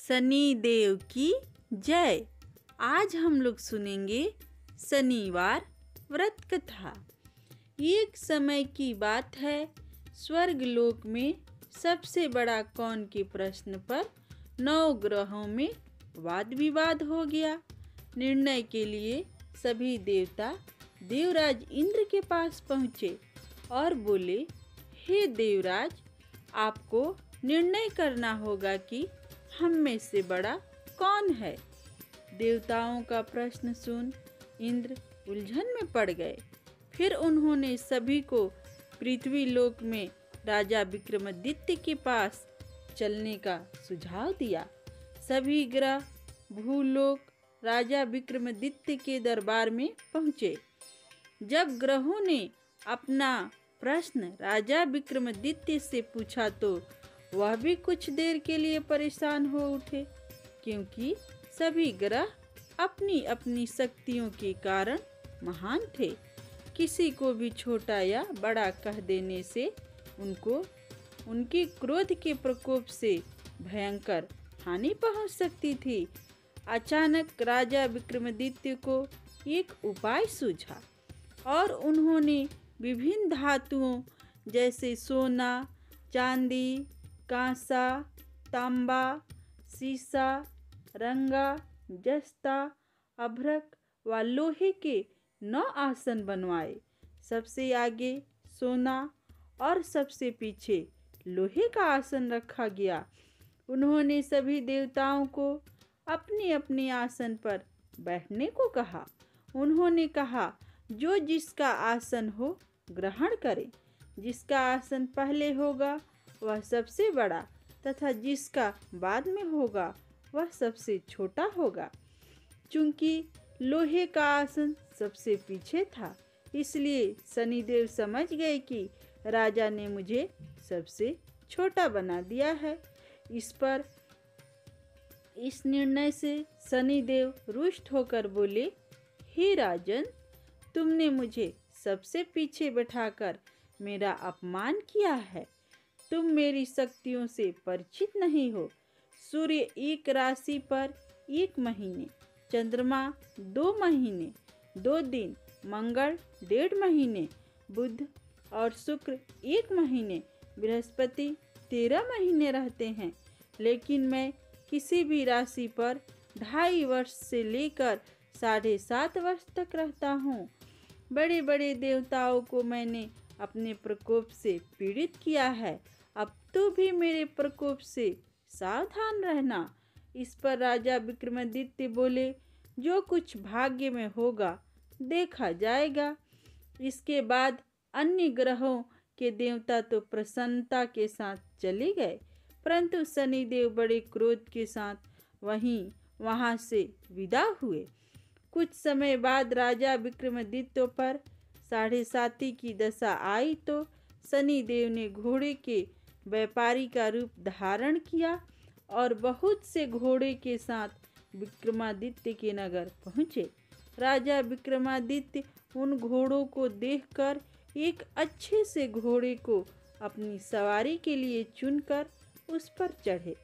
शनि देव की जय। आज हम लोग सुनेंगे शनिवार व्रत कथा। एक समय की बात है, स्वर्गलोक में सबसे बड़ा कौन के प्रश्न पर 9 ग्रहों में वाद विवाद हो गया। निर्णय के लिए सभी देवता देवराज इंद्र के पास पहुँचे और बोले, हे देवराज, आपको निर्णय करना होगा कि हम में से बड़ा कौन है। देवताओं का प्रश्न सुन इंद्र उलझन में पड़ गए। फिर उन्होंने सभी को पृथ्वी लोक में राजा विक्रमादित्य के पास चलने का सुझाव दिया। सभी ग्रह भूलोक राजा विक्रमादित्य के दरबार में पहुँचे। जब ग्रहों ने अपना प्रश्न राजा विक्रमादित्य से पूछा तो वह भी कुछ देर के लिए परेशान हो उठे, क्योंकि सभी ग्रह अपनी अपनी शक्तियों के कारण महान थे। किसी को भी छोटा या बड़ा कह देने से उनको उनके क्रोध के प्रकोप से भयंकर हानि पहुंच सकती थी। अचानक राजा विक्रमादित्य को एक उपाय सूझा और उन्होंने विभिन्न धातुओं जैसे सोना, चांदी, कांसा, तांबा, सीसा, रंगा, जस्ता, अभ्रक व लोहे के 9 आसन बनवाए। सबसे आगे सोना और सबसे पीछे लोहे का आसन रखा गया। उन्होंने सभी देवताओं को अपने अपने आसन पर बैठने को कहा। उन्होंने कहा, जो जिसका आसन हो ग्रहण करे। जिसका आसन पहले होगा वह सबसे बड़ा तथा जिसका बाद में होगा वह सबसे छोटा होगा। चूंकि लोहे का आसन सबसे पीछे था, इसलिए शनिदेव समझ गए कि राजा ने मुझे सबसे छोटा बना दिया है। इस निर्णय से शनिदेव रुष्ट होकर बोले, हे राजन, तुमने मुझे सबसे पीछे बैठाकर मेरा अपमान किया है। तुम मेरी शक्तियों से परिचित नहीं हो। सूर्य एक राशि पर 1 महीने, चंद्रमा 2 महीने 2 दिन, मंगल 1.5 महीने, बुध और शुक्र 1 महीने, बृहस्पति 13 महीने रहते हैं। लेकिन मैं किसी भी राशि पर 2.5 वर्ष से लेकर 7.5 वर्ष तक रहता हूँ। बड़े बड़े देवताओं को मैंने अपने प्रकोप से पीड़ित किया है। अब तो भी मेरे प्रकोप से सावधान रहना। इस पर राजा विक्रमादित्य बोले, जो कुछ भाग्य में होगा देखा जाएगा। इसके बाद अन्य ग्रहों के देवता तो प्रसन्नता के साथ चले गए, परंतु शनिदेव बड़े क्रोध के साथ वहां से विदा हुए। कुछ समय बाद राजा विक्रमादित्य पर 7.5 की दशा आई तो शनिदेव ने घोड़े के व्यापारी का रूप धारण किया और बहुत से घोड़े के साथ विक्रमादित्य के नगर पहुँचे। राजा विक्रमादित्य उन घोड़ों को देखकर एक अच्छे से घोड़े को अपनी सवारी के लिए चुनकर उस पर चढ़े।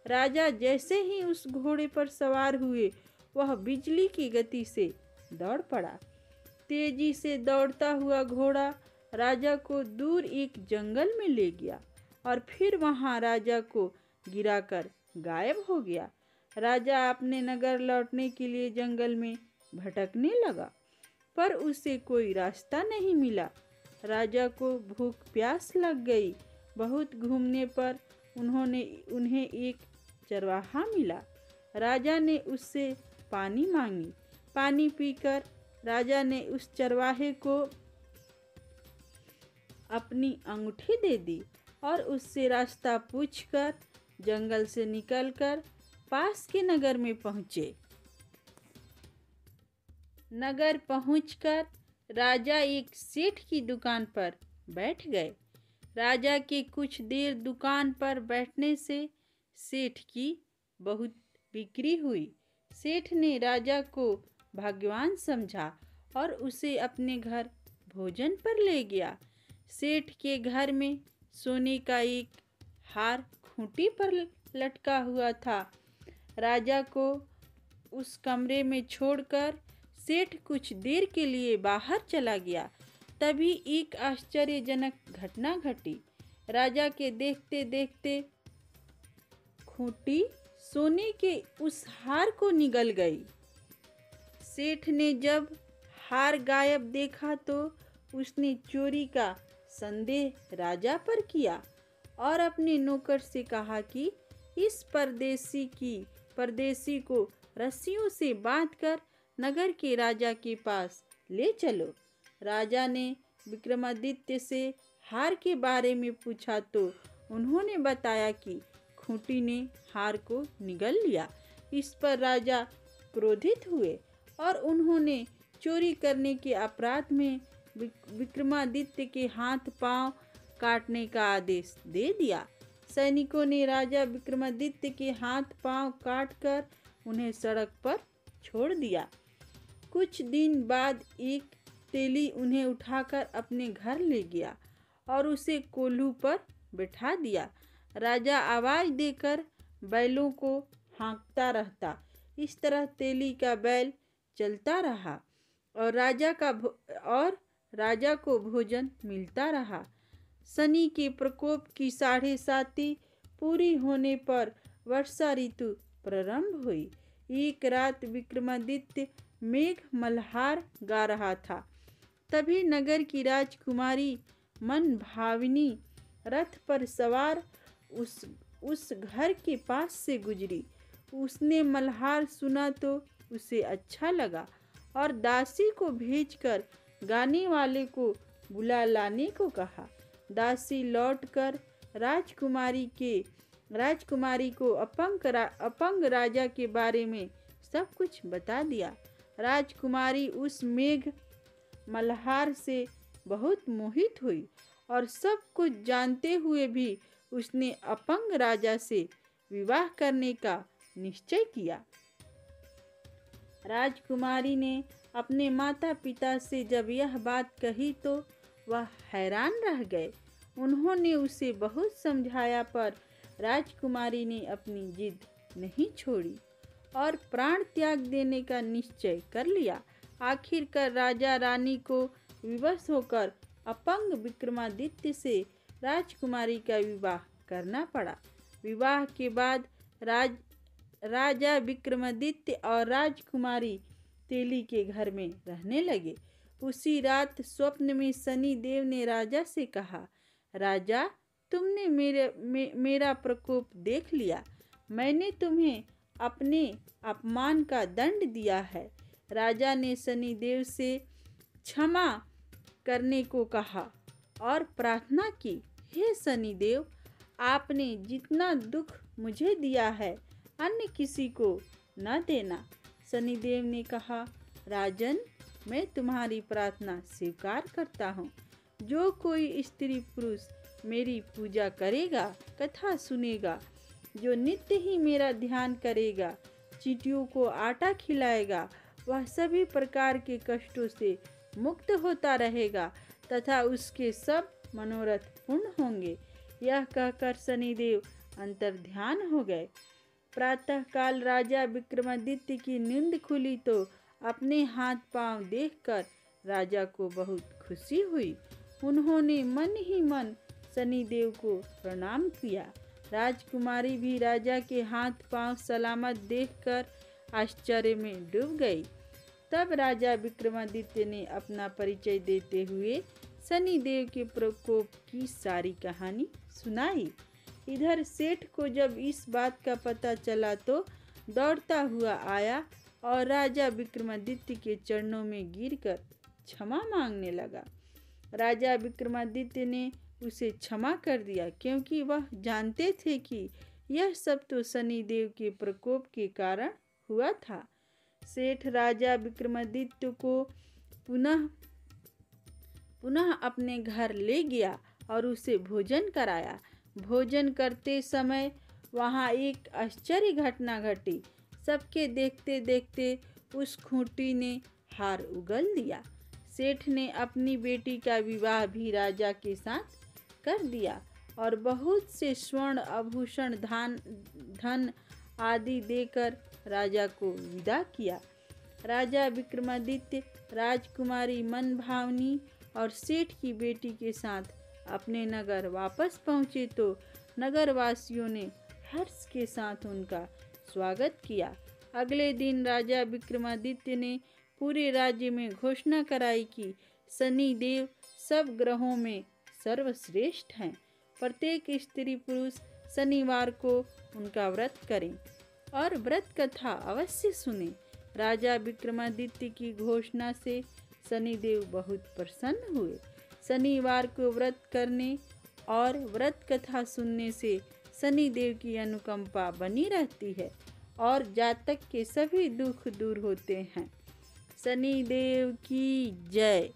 राजा जैसे ही उस घोड़े पर सवार हुए, वह बिजली की गति से दौड़ पड़ा। तेजी से दौड़ता हुआ घोड़ा राजा को दूर एक जंगल में ले गया और फिर वहां राजा को गिराकर गायब हो गया। राजा अपने नगर लौटने के लिए जंगल में भटकने लगा, पर उसे कोई रास्ता नहीं मिला। राजा को भूख प्यास लग गई। बहुत घूमने पर उन्हें एक चरवाहा मिला। राजा ने उससे पानी मांगी। पानी पीकर राजा ने उस चरवाहे को अपनी अंगूठी दे दी और उससे रास्ता पूछकर जंगल से निकलकर पास के नगर में पहुँचे। नगर पहुंचकर राजा एक सेठ की दुकान पर बैठ गए। राजा के कुछ देर दुकान पर बैठने से सेठ की बहुत बिक्री हुई। सेठ ने राजा को भाग्यवान समझा और उसे अपने घर भोजन पर ले गया। सेठ के घर में सोने का एक हार खूंटी पर लटका हुआ था। राजा को उस कमरे में छोड़कर सेठ कुछ देर के लिए बाहर चला गया। तभी एक आश्चर्यजनक घटना घटी। राजा के देखते देखते खूंटी सोने के उस हार को निगल गई। सेठ ने जब हार गायब देखा तो उसने चोरी का संदेह राजा पर किया और अपने नौकर से कहा कि इस परदेसी को रस्सियों से बांधकर नगर के राजा के पास ले चलो। राजा ने विक्रमादित्य से हार के बारे में पूछा तो उन्होंने बताया कि खूंटी ने हार को निगल लिया। इस पर राजा क्रोधित हुए और उन्होंने चोरी करने के अपराध में विक्रमादित्य के हाथ पांव काटने का आदेश दे दिया। सैनिकों ने राजा विक्रमादित्य के हाथ पांव काटकर उन्हें सड़क पर छोड़ दिया। कुछ दिन बाद एक तेली उन्हें उठाकर अपने घर ले गया और उसे कोल्हू पर बैठा दिया। राजा आवाज देकर बैलों को हाँकता रहता। इस तरह तेली का बैल चलता रहा और राजा को भोजन मिलता रहा। शनि के प्रकोप की 7.5 पूरी होने पर वर्षा ऋतु प्रारंभ हुई। एक रात विक्रमादित्य मेघ मल्हार गा रहा था। तभी नगर की राजकुमारी मन भाविनी रथ पर सवार उस घर के पास से गुजरी। उसने मल्हार सुना तो उसे अच्छा लगा और दासी को भेजकर गाने वाले को बुला लाने को कहा। दासी लौटकर राजकुमारी को अपंग राजा के बारे में सब कुछ बता दिया। राजकुमारी उस मेघ मल्हार से बहुत मोहित हुई और सब कुछ जानते हुए भी उसने अपंग राजा से विवाह करने का निश्चय किया। राजकुमारी ने अपने माता पिता से जब यह बात कही तो वह हैरान रह गए। उन्होंने उसे बहुत समझाया पर राजकुमारी ने अपनी जिद नहीं छोड़ी और प्राण त्याग देने का निश्चय कर लिया। आखिरकार राजा रानी को विवश होकर अपंग विक्रमादित्य से राजकुमारी का विवाह करना पड़ा। विवाह के बाद राजा विक्रमादित्य और राजकुमारी तेली के घर में रहने लगे। उसी रात स्वप्न में शनि देव ने राजा से कहा, राजा, तुमने मेरा प्रकोप देख लिया। मैंने तुम्हें अपने अपमान का दंड दिया है। राजा ने शनि देव से क्षमा करने को कहा और प्रार्थना की, हे शनि देव, आपने जितना दुख मुझे दिया है अन्य किसी को न देना। शनिदेव ने कहा, राजन, मैं तुम्हारी प्रार्थना स्वीकार करता हूँ। जो कोई स्त्री पुरुष मेरी पूजा करेगा, कथा सुनेगा, जो नित्य ही मेरा ध्यान करेगा, चींटियों को आटा खिलाएगा, वह सभी प्रकार के कष्टों से मुक्त होता रहेगा तथा उसके सब मनोरथ पूर्ण होंगे। यह कहकर शनिदेव अंतर्ध्यान हो गए। प्रातःकाल राजा विक्रमादित्य की नींद खुली तो अपने हाथ पांव देखकर राजा को बहुत खुशी हुई। उन्होंने मन ही मन शनिदेव को प्रणाम किया। राजकुमारी भी राजा के हाथ पांव सलामत देखकर आश्चर्य में डूब गई। तब राजा विक्रमादित्य ने अपना परिचय देते हुए शनिदेव के प्रकोप की सारी कहानी सुनाई। इधर सेठ को जब इस बात का पता चला तो दौड़ता हुआ आया और राजा विक्रमादित्य के चरणों में गिरकर क्षमा मांगने लगा। राजा विक्रमादित्य ने उसे क्षमा कर दिया क्योंकि वह जानते थे कि यह सब तो शनिदेव के प्रकोप के कारण हुआ था। सेठ राजा विक्रमादित्य को पुनः अपने घर ले गया और उसे भोजन कराया। भोजन करते समय वहाँ एक आश्चर्य घटना घटी। सबके देखते देखते उस खूंटी ने हार उगल दिया। सेठ ने अपनी बेटी का विवाह भी राजा के साथ कर दिया और बहुत से स्वर्ण आभूषण, धन आदि देकर राजा को विदा किया। राजा विक्रमादित्य राजकुमारी मनभावनी और सेठ की बेटी के साथ अपने नगर वापस पहुँचे तो नगरवासियों ने हर्ष के साथ उनका स्वागत किया। अगले दिन राजा विक्रमादित्य ने पूरे राज्य में घोषणा कराई कि शनि देव सब ग्रहों में सर्वश्रेष्ठ हैं। प्रत्येक स्त्री पुरुष शनिवार को उनका व्रत करें और व्रत कथा अवश्य सुने। राजा विक्रमादित्य की घोषणा से शनिदेव बहुत प्रसन्न हुए। शनिवार को व्रत करने और व्रत कथा सुनने से शनिदेव की अनुकंपा बनी रहती है और जातक के सभी दुख दूर होते हैं। शनिदेव की जय।